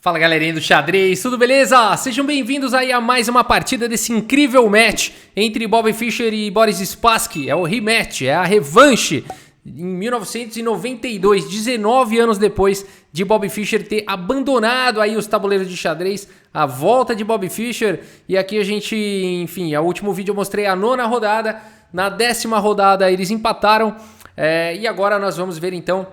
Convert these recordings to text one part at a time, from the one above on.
Fala galerinha do xadrez, tudo beleza? Sejam bem-vindos aí a mais uma partida desse incrível match entre Bobby Fischer e Boris Spassky. É o rematch, é a revanche em 1992, 19 anos depois de Bobby Fischer ter abandonado aí os tabuleiros de xadrez, a volta de Bobby Fischer. E aqui a gente, enfim, o último vídeo eu mostrei a 9ª rodada, na 10ª rodada eles empataram e agora nós vamos ver então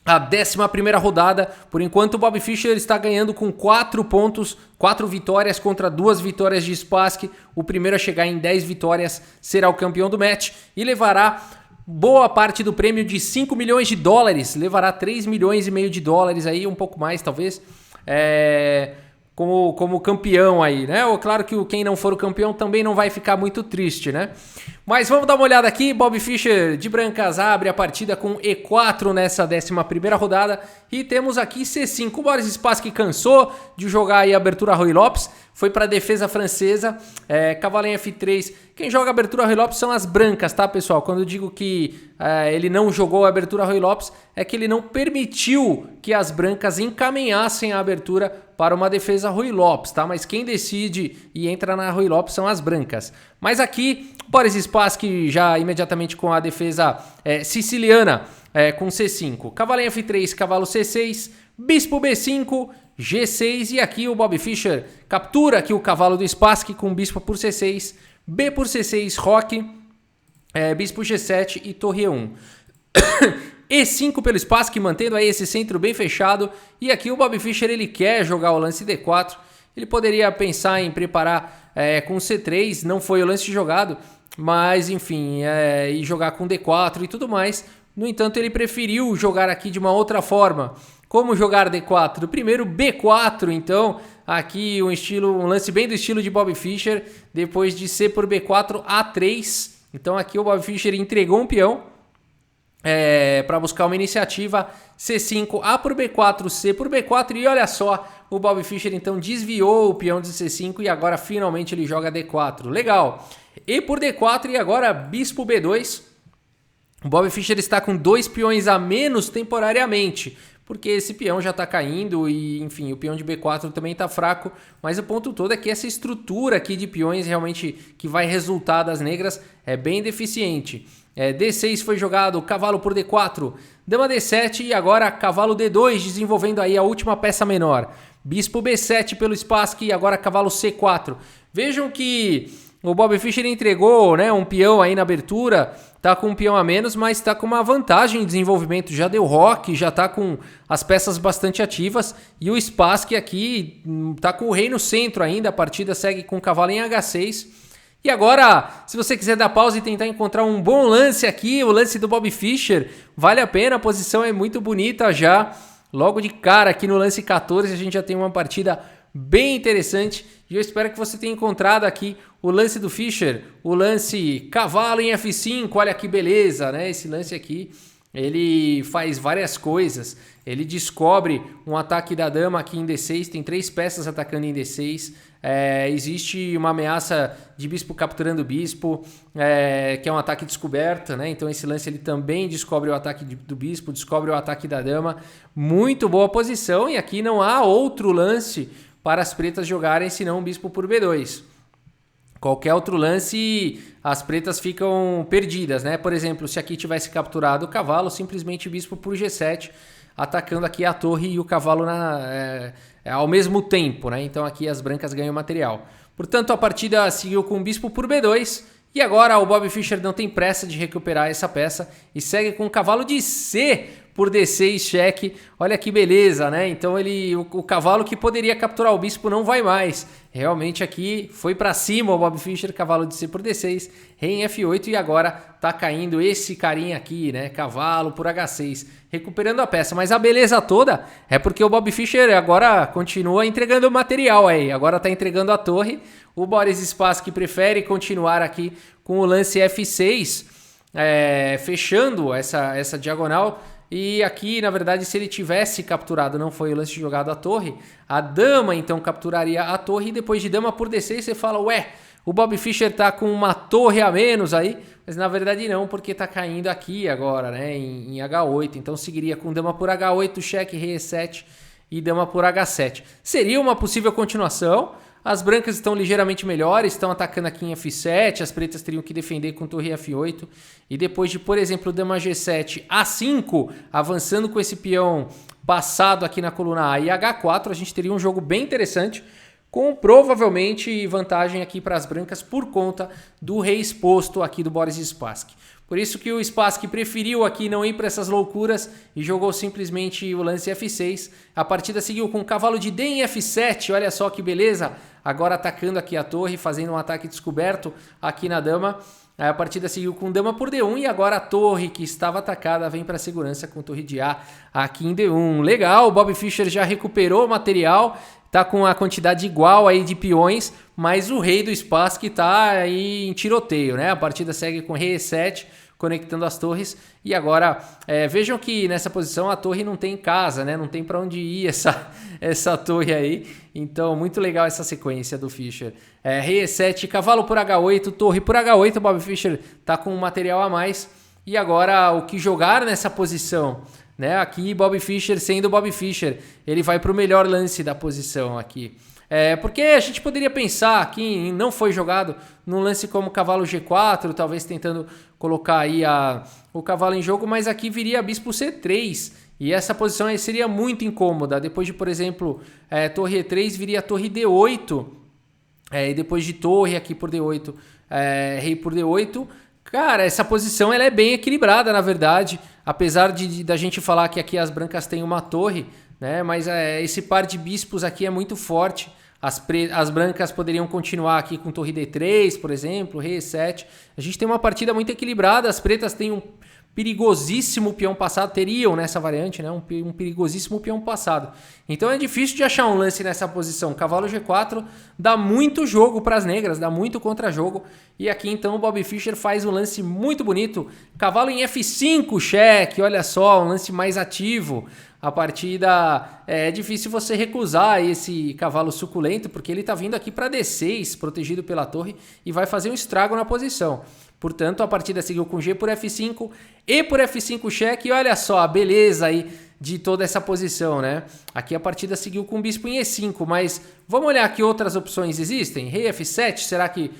a 11ª rodada. Por enquanto o Bobby Fischer está ganhando com 4 pontos, 4 vitórias contra 2 vitórias de Spassky. O primeiro a chegar em 10 vitórias será o campeão do match e levará boa parte do prêmio de 5 milhões de dólares. Levará 3 milhões e meio de dólares aí, um pouco mais talvez, como campeão aí, né? Ou claro que quem não for o campeão também não vai ficar muito triste, né? Mas vamos dar uma olhada aqui. Bobby Fischer de brancas abre a partida com E4 nessa 11ª rodada. E temos aqui C5. O Boris Spassky cansou de jogar aí a abertura Ruy Lopes. Foi para a defesa francesa. Cavalo em F3. Quem joga a abertura Ruy Lopes são as brancas, tá, pessoal? Quando eu digo que ele não jogou a abertura Ruy Lopes, é que ele não permitiu que as brancas encaminhassem a abertura para uma defesa Ruy Lopes, tá? Mas quem decide e entra na Ruy Lopes são as brancas. Mas aqui, Boris Spassky já imediatamente com a defesa siciliana, com C5. Cavalo em F3, cavalo C6, bispo B5, G6. E aqui o Bobby Fischer captura aqui o cavalo do Spassky com bispo por C6, B por C6, roque, bispo G7 e torre E1. E5 pelo Spassky, mantendo aí esse centro bem fechado. E aqui o Bobby Fischer ele quer jogar o lance D4. Ele poderia pensar em preparar com C3, não foi o lance jogado, mas enfim, e jogar com D4 e tudo mais. No entanto, ele preferiu jogar aqui de uma outra forma. Como jogar D4? Primeiro B4, então aqui um lance bem do estilo de Bobby Fischer, depois de C por B4, A3. Então aqui o Bobby Fischer entregou um peão para buscar uma iniciativa. C5, A por B4, C por B4 e olha só, o Bobby Fischer então desviou o peão de C5 e agora finalmente ele joga D4. Legal. E por D4 e agora bispo B2. O Bobby Fischer está com 2 peões a menos temporariamente, porque esse peão já está caindo e, enfim, o peão de B4 também está fraco, mas o ponto todo é que essa estrutura aqui de peões realmente que vai resultar das negras é bem deficiente. D6 foi jogado, cavalo por D4, dama D7 e agora cavalo D2, desenvolvendo aí a última peça menor. Bispo B7 pelo Spassky e agora cavalo C4. Vejam que o Bobby Fischer entregou, né, um peão aí na abertura, tá com um peão a menos, mas tá com uma vantagem em desenvolvimento, já deu roque, já tá com as peças bastante ativas, e o Spassky aqui tá com o rei no centro ainda, a partida segue com o cavalo em H6. E agora, se você quiser dar pausa e tentar encontrar um bom lance aqui, o lance do Bobby Fischer, vale a pena, a posição é muito bonita já. Logo de cara aqui no lance 14 a gente já tem uma partida bem interessante e eu espero que você tenha encontrado aqui o lance do Fischer, o lance cavalo em F5, olha que beleza, né? Esse lance aqui, ele faz várias coisas, ele descobre um ataque da dama aqui em D6, tem 3 peças atacando em D6, existe uma ameaça de bispo capturando bispo, que é um ataque descoberto, né? Então esse lance ele também descobre o ataque do bispo, descobre o ataque da dama, muito boa posição e aqui não há outro lance para as pretas jogarem senão bispo por B2. Qualquer outro lance, as pretas ficam perdidas, né? Por exemplo, se aqui tivesse capturado o cavalo, simplesmente bispo por G7, atacando aqui a torre e o cavalo ao mesmo tempo, né? Então aqui as brancas ganham material. Portanto, a partida seguiu com bispo por B2 e agora o Bobby Fischer não tem pressa de recuperar essa peça e segue com o cavalo de C por D6, cheque. Olha que beleza, né? Então o cavalo que poderia capturar o bispo não vai mais. Realmente aqui foi para cima o Bobby Fischer, cavalo de C por D6, rei em F8 e agora tá caindo esse carinha aqui, né? Cavalo por H6, recuperando a peça. Mas a beleza toda é porque o Bobby Fischer agora continua entregando o material aí. Agora tá entregando a torre. O Boris Spassky prefere continuar aqui com o lance F6, fechando essa diagonal. E aqui, na verdade, se ele tivesse capturado, não foi o lance jogado a torre, a dama então capturaria a torre e depois de dama por D6 você fala, ué, o Bobby Fischer tá com uma torre a menos aí, mas na verdade não, porque tá caindo aqui agora, né, em H8, então seguiria com dama por H8, cheque, rei E7 e dama por H7. Seria uma possível continuação. As brancas estão ligeiramente melhores, estão atacando aqui em F7, as pretas teriam que defender com torre F8. E depois de, por exemplo, dama G7, A5, avançando com esse peão passado aqui na coluna A e H4, a gente teria um jogo bem interessante, com provavelmente vantagem aqui para as brancas por conta do rei exposto aqui do Boris Spassky. Por isso que o Spassky preferiu aqui não ir para essas loucuras e jogou simplesmente o lance F6. A partida seguiu com cavalo de D em F7, olha só que beleza. Agora atacando aqui a torre, fazendo um ataque descoberto aqui na dama. A partida seguiu com dama por D1 e agora a torre que estava atacada vem para segurança com torre de A aqui em D1. Legal, o Bob Fischer já recuperou o material, tá com a quantidade igual aí de peões, mas o rei do Spassky tá aí em tiroteio, né? A partida segue com rei E7, conectando as torres, e agora vejam que nessa posição a torre não tem casa, né? Não tem para onde ir essa torre aí, então muito legal essa sequência do Fischer. Rei E7, cavalo por H8, torre por H8, o Bob Fischer tá com um material a mais, e agora o que jogar nessa posição, né? Aqui Bob Fischer sendo Bob Fischer, ele vai para o melhor lance da posição aqui. Porque a gente poderia pensar aqui em não foi jogado num lance como cavalo G4, talvez tentando colocar aí o cavalo em jogo, mas aqui viria bispo C3 e essa posição aí seria muito incômoda. Depois de, por exemplo, torre E3 viria torre D8 e depois de torre aqui por D8, rei por D8. Cara, essa posição ela é bem equilibrada, na verdade, apesar da gente falar que aqui as brancas têm uma torre, né? Mas esse par de bispos aqui é muito forte. As brancas poderiam continuar aqui com torre D3, por exemplo, rei E7. A gente tem uma partida muito equilibrada, as pretas têm um perigosíssimo peão passado, teriam nessa variante, né? Um perigosíssimo peão passado. Então é difícil de achar um lance nessa posição. Cavalo G4 dá muito jogo para as negras, dá muito contra-jogo. E aqui então o Bob Fischer faz um lance muito bonito. Cavalo em F5, cheque, olha só, um lance mais ativo. A partida é difícil você recusar esse cavalo suculento, porque ele está vindo aqui para D6, protegido pela torre, e vai fazer um estrago na posição. Portanto, a partida seguiu com G por F5 e por F5 cheque. E olha só a beleza aí de toda essa posição, né? Aqui a partida seguiu com bispo em E5, mas vamos olhar que outras opções existem. Rei F7, será que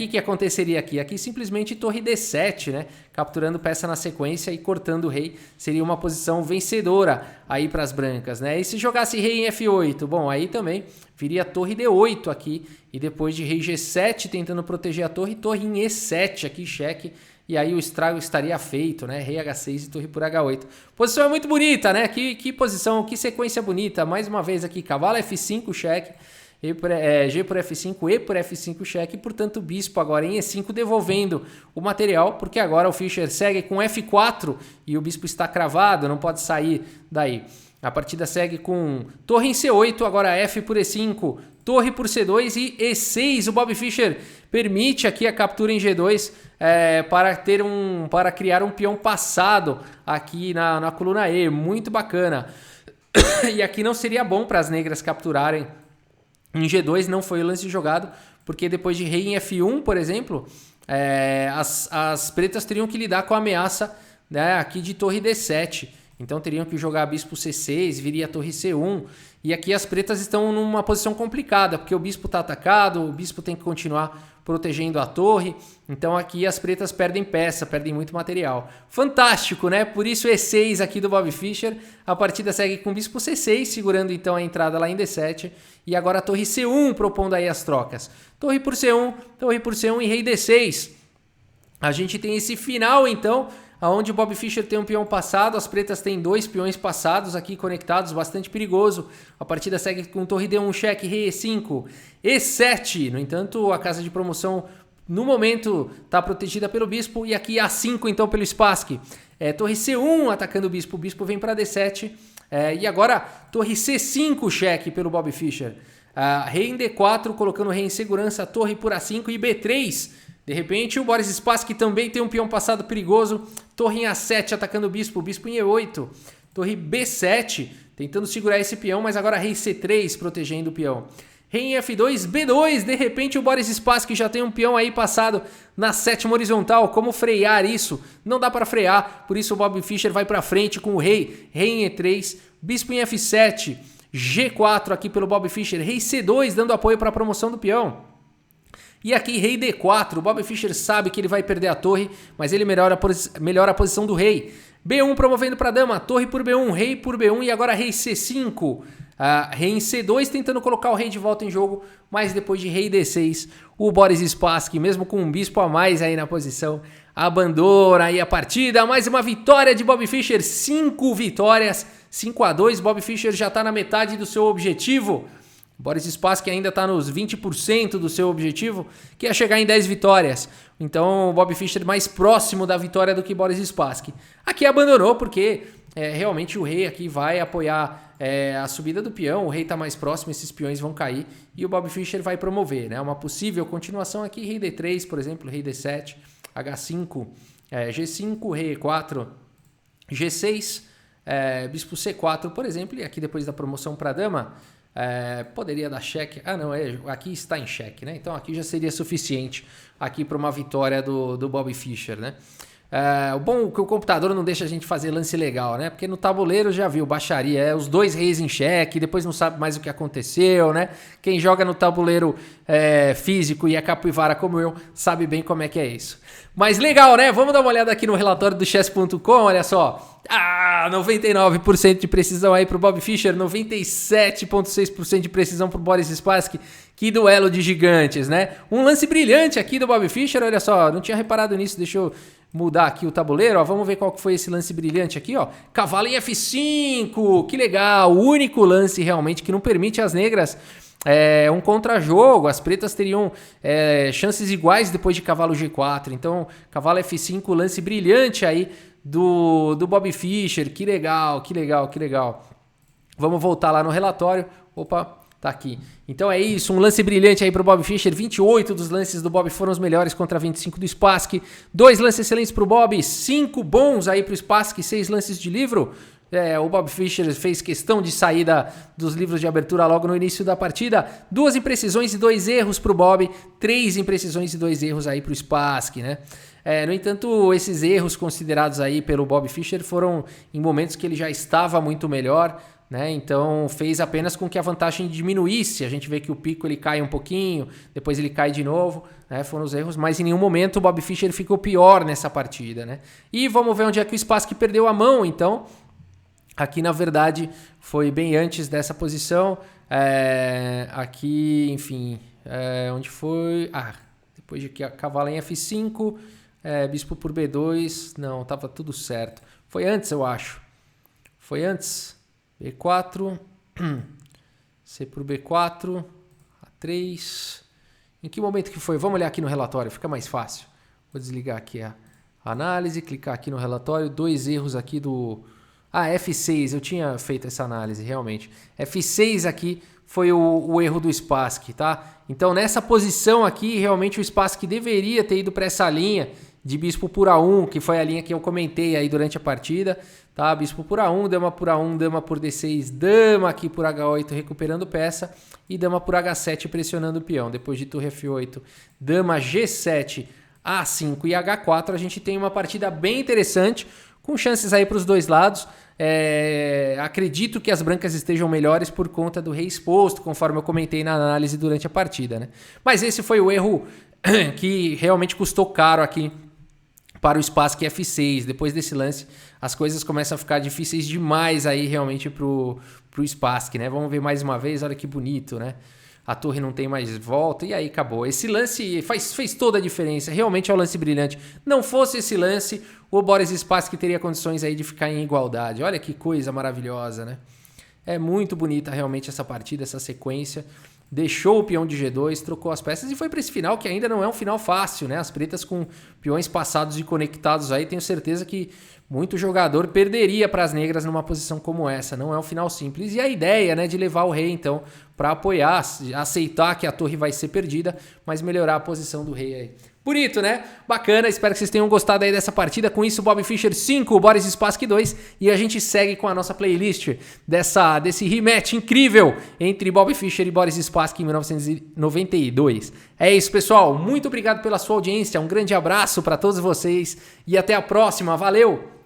que aconteceria aqui? Aqui simplesmente torre D7, né? Capturando peça na sequência e cortando o rei. Seria uma posição vencedora aí para as brancas, né? E se jogasse rei em F8? Bom, aí também viria torre D8 aqui. E depois de rei G7 tentando proteger a torre em E7 aqui, cheque. E aí o estrago estaria feito, né? Rei H6 e torre por H8. Posição é muito bonita, né? Que posição, que sequência bonita. Mais uma vez aqui, cavalo F5, cheque. G por F5, E por F5 cheque, portanto o bispo agora em E5 devolvendo o material, porque agora o Fischer segue com F4 e o bispo está cravado, não pode sair daí. A partida segue com torre em C8, agora F por E5, torre por C2 e E6. O Bob Fischer permite aqui a captura em G2 para criar um peão passado aqui na coluna E, muito bacana. E aqui não seria bom para as negras capturarem em G2, não foi o lance jogado, porque depois de rei em F1, por exemplo, as pretas teriam que lidar com a ameaça, né, aqui de torre D7. Então teriam que jogar bispo C6, viria a torre C1. E aqui as pretas estão numa posição complicada, porque o bispo está atacado, o bispo tem que continuar protegendo a torre. Então aqui as pretas perdem peça, perdem muito material. Fantástico, né? Por isso E6 aqui do Bob Fischer. A partida segue com bispo C6, segurando então a entrada lá em D7. E agora a torre C1 propondo aí as trocas. Torre por C1 e rei D6. A gente tem esse final então, onde o Bob Fischer tem um peão passado, as pretas têm 2 peões passados aqui conectados, bastante perigoso. A partida segue com torre D1, cheque, rei E5, E7. No entanto, a casa de promoção, no momento, está protegida pelo bispo. E aqui A5, então, pelo Spassky. Torre C1 atacando o bispo vem para D7. E agora, torre C5, cheque pelo Bob Fischer. Rei em D4, colocando o rei em segurança, torre por A5 e B3. De repente, o Boris Spassky também tem um peão passado perigoso. Torre em A7 atacando o bispo em E8. Torre B7 tentando segurar esse peão, mas agora rei C3 protegendo o peão. Rei em F2, B2. De repente, o Boris Spassky já tem um peão aí passado na 7ª horizontal. Como frear isso? Não dá para frear, por isso o Bob Fischer vai para frente com o rei. Rei em E3, bispo em F7. G4 aqui pelo Bob Fischer, rei C2 dando apoio para a promoção do peão. E aqui rei D4, o Bob Fischer sabe que ele vai perder a torre, mas ele melhora a posição do rei. B1 promovendo para a dama, torre por B1, rei por B1 e agora rei C5. Rei em C2 tentando colocar o rei de volta em jogo, mas depois de rei D6, o Boris Spassky, mesmo com um bispo a mais aí na posição, abandona aí a partida. Mais uma vitória de Bob Fischer, 5 vitórias, 5-2, Bob Fischer já está na metade do seu objetivo. Boris Spassky ainda está nos 20% do seu objetivo, que é chegar em 10 vitórias. Então o Bob Fischer mais próximo da vitória do que Boris Spassky. Aqui abandonou porque realmente o rei aqui vai apoiar a subida do peão, o rei está mais próximo, esses peões vão cair e o Bob Fischer vai promover, né? Uma possível continuação aqui, rei D3, por exemplo, rei D7, H5, G5, rei E4, G6, bispo C4, por exemplo, e aqui depois da promoção para dama, poderia dar cheque. Não, aqui está em cheque, né? Então aqui já seria suficiente aqui para uma vitória do Bob Fischer, né? O bom é que o computador não deixa a gente fazer lance legal, né? Porque no tabuleiro já viu, baixaria, os dois reis em xeque, depois não sabe mais o que aconteceu, né? Quem joga no tabuleiro físico e é capivara como eu, sabe bem como é que é isso. Mas legal, né? Vamos dar uma olhada aqui no relatório do chess.com, olha só. 99% de precisão aí pro Bob Fischer, 97,6% de precisão pro Boris Spassky. Que duelo de gigantes, né? Um lance brilhante aqui do Bob Fischer, olha só, não tinha reparado nisso, deixa eu mudar aqui o tabuleiro, ó. Vamos ver qual que foi esse lance brilhante aqui, ó. Cavalo em F5, que legal, o único lance realmente que não permite às negras um contra-jogo, as pretas teriam chances iguais depois de cavalo G4, então cavalo F5, lance brilhante aí do Bob Fischer, que legal, que legal, que legal. Vamos voltar lá no relatório, opa, tá aqui. Então é isso, um lance brilhante aí pro Bob Fischer, 28 dos lances do Bob foram os melhores contra 25 do Spassky, 2 lances excelentes pro Bob, 5 bons aí pro Spassky, 6 lances de livro. O Bob Fischer fez questão de sair dos livros de abertura logo no início da partida. 2 imprecisões e 2 erros pro Bob, 3 imprecisões e 2 erros aí pro Spassky, né? No entanto, esses erros considerados aí pelo Bob Fischer foram em momentos que ele já estava muito melhor, né? Então fez apenas com que a vantagem diminuísse. A gente vê que o pico ele cai um pouquinho, depois ele cai de novo, né? Foram os erros, mas em nenhum momento o Bob Fischer ficou pior nessa partida, né? E vamos ver onde é que o Spassky perdeu a mão, então. Aqui, na verdade, foi bem antes dessa posição. Aqui, enfim, onde foi? Depois de que cavalo em F5, bispo por B2. Não, estava tudo certo. Foi antes, eu acho. Foi antes. B4, C por B4, A3. Em que momento que foi? Vamos olhar aqui no relatório, fica mais fácil. Vou desligar aqui a análise, clicar aqui no relatório. 2 erros aqui do... F6, eu tinha feito essa análise, realmente. F6 aqui foi o erro do Spassky, tá? Então, nessa posição aqui, realmente o Spassky deveria ter ido para essa linha de bispo por A1, que foi a linha que eu comentei aí durante a partida, tá? Bispo por A1, dama por A1, dama por D6, dama aqui por H8 recuperando peça e dama por H7 pressionando o peão. Depois de torre F8, dama G7, A5 e H4, a gente tem uma partida bem interessante, com chances aí para os dois lados. Acredito que as brancas estejam melhores por conta do rei exposto, conforme eu comentei na análise durante a partida, né? Mas esse foi o erro que realmente custou caro aqui para o Spassky F6. Depois desse lance, as coisas começam a ficar difíceis demais aí realmente pro Spassky, né? Vamos ver mais uma vez, olha que bonito, né? A torre não tem mais volta e aí acabou. Esse lance fez toda a diferença, realmente é um lance brilhante. Não fosse esse lance, o Boris Spassky teria condições aí de ficar em igualdade. Olha que coisa maravilhosa, né? É muito bonita realmente essa partida, essa sequência. Deixou o peão de G2, trocou as peças e foi para esse final que ainda não é um final fácil, né? As pretas com peões passados e conectados aí, tenho certeza que muito jogador perderia para as negras numa posição como essa. Não é um final simples. E a ideia, né, de levar o rei, então, para apoiar, aceitar que a torre vai ser perdida, mas melhorar a posição do rei aí. Bonito, né? Bacana, espero que vocês tenham gostado aí dessa partida. Com isso, Bob Fischer 5, Boris Spassky 2. E a gente segue com a nossa playlist desse rematch incrível entre Bob Fischer e Boris Spassky em 1992. É isso, pessoal. Muito obrigado pela sua audiência. Um grande abraço para todos vocês e até a próxima. Valeu!